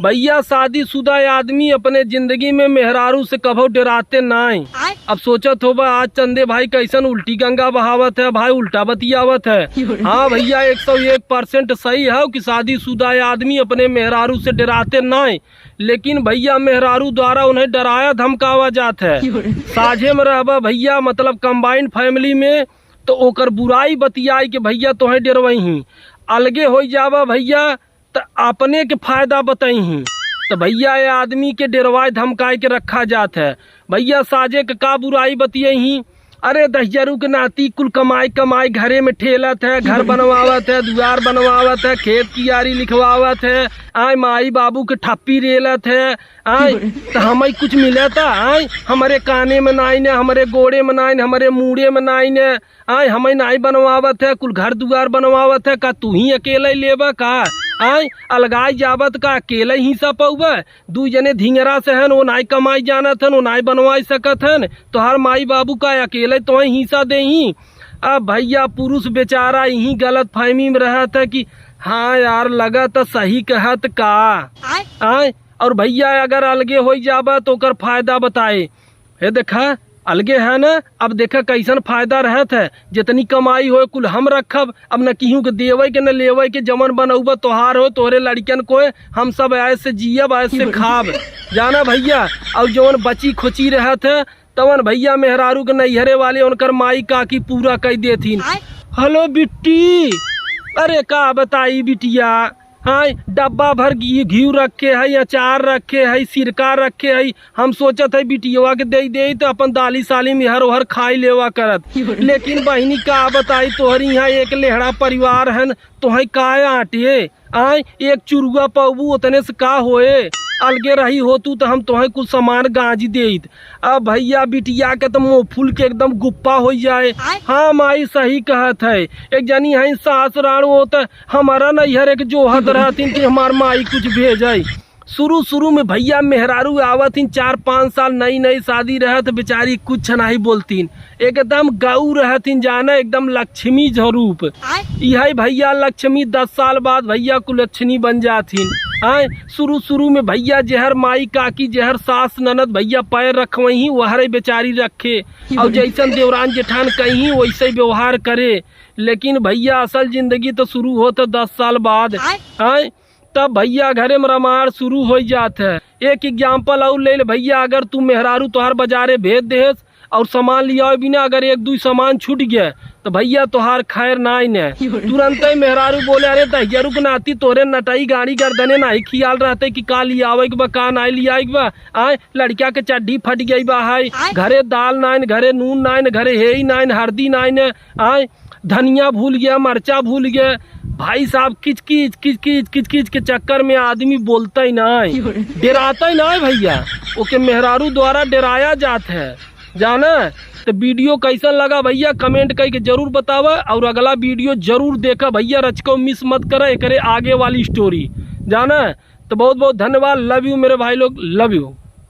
भैया शादीशुदा आदमी अपने जिंदगी में मेहरारू से कभो डराते नाई। अब सोचत होगा आज चंदे भाई कैसन उल्टी गंगा बहावत है, भाई उल्टा बतियावत है। हाँ भैया 101% सही है कि शादीशुदा आदमी अपने मेहरारू से डराते नाई, लेकिन भैया मेहरारू द्वारा उन्हें डराया धमकावा जात है। साझे में रहबा भैया मतलब कंबाइंड फैमिली में तो ओकर बुराई बतियाई के भैया तोहें डरवही, अलगे हो जावा भैया तो अपने के फायदा बताई। तो भैया ये आदमी के डरवाए धमकाए के रखा जात है। भैया साजे के का बुराई बतियही, अरे दहियारू के नाती कुल कमाई कमाई घरे में ठेलत है, घर बनवावत है, द्वार बनवावत है, खेत की यारी लिखवावत है, आय माई बाबू के ठप्पी रेलत है। आय तो हमें कुछ मिलता, आय हमारे काने में नाई ने, हमारे गोड़े में नाई ने, हमारे मुड़े में नाई ने, आय हमें नाई बनवावत है, कुल घर द्वार बनवावत है। का तू ही अकेले लेबा का, आय अलगाई जावत का अकेले ही सा पौबा, दू जने धिंगरा से हन वो नाई कमाई जानत हन, वो नाई बनवाई सकत हन, तो हर माई बाबू का अकेले तो हिस्सा दे ही। अब भैया पुरुष बेचारा यही गलत फहमी में रहत है कि हाँ यार लगा तो सही कहत का। आय और भैया अगर अलगे हो जाबा तो कर फायदा बताए, हे देखा अलगे है ना, अब देखा कैसन फायदा रहत है, जितनी कमाई हो कुल हम रखब, अब न केहू के देवे के न लेवे के, जमन बनौबा तोहार हो तोहरे लड़कन को, हम सब ऐसे जियब ऐसे खाब जाना भैया। और जवन बची खुची रहत है तवन भैया मेहरारू के नैहरे वाले उनकर माई काकी पूरा कह देथिन। हेलो बिट्टी, अरे का बताई बिटिया, हाँ डब्बा भर घी रखे है, अचार रखे है, सिरका रखे है, हम सोचत है बिटिया के दे तो अपन दाली साली में हर ओहर खाई लेवा करत, लेकिन बहनी का बताई तोहरी यहाँ एक लेहड़ा परिवार है, तोहे का आटे आय एक चुरुआ पबू उतने से का होए, अलगे रही हो तू तो हम तोहे कुछ सामान गांजी देत। अब भैया बिटिया के तो मुँह फूल के एकदम गुप्पा हो जाए। हाँ माई सही कहत है, एक जनी है सास राण वो तो हमारा नैहर एक जोहत रहतीन कि हमार माई कुछ भेजे। शुरू में भैया मेहरारू आवतीन 4-5 साल नई नई शादी रहत, बेचारी कुछ नहीं बोलतीन, एकदम गऊ रहतीन जाना, एकदम लक्ष्मी स्वरूप। यही भैया लक्ष्मी 10 साल बाद भैया कुलक्षणी बन जातीन। आए शुरू में भैया जहर माई काकी जहर सास ननद भैया पैर रखवही वहरे बेचारी रखे, और जैसन देवरान जेठान कहीं वैसे व्यवहार करे, लेकिन भैया असल जिंदगी तो शुरू होता 10 साल बाद। आए तब भैया घरे में रामायण शुरू हो जात है। एक एग्जाम्पल और ले भैया, अगर तू मेहरारू तोहार बाजारे भेज देस और सामान लिया बिना अगर 1-2 सामान छूट गया तो भैया तोहार खैर नाई ने, तुरंत ही मेहरारू बोले अरे दहियारू के नाती तोरे नटाई गाड़ी गर्दने नहीं ख्याल रहते कि का लिया बा का नहीं लिया बा। आए लड़किया के चड्डी फट गई बा, है घरे दाल नाइन, घरे नून नाइन, घरे हे नाइन, हल्दी नाइन, आए धनिया भूल गया, मरचा भूल गया। भाई साहब किच के चक्कर में आदमी बोलता ही नहीं, डराता ही नहीं भैया, ओके मेहरारू द्वारा डराया जात है जाना। तो वीडियो कैसा लगा भैया कमेंट करके जरूर बतावा, और अगला वीडियो जरूर देखा भैया, रचको मिस मत करे, करे आगे वाली स्टोरी जाना। तो बहुत बहुत धन्यवाद, लव यू मेरे भाई लोग, लव यू।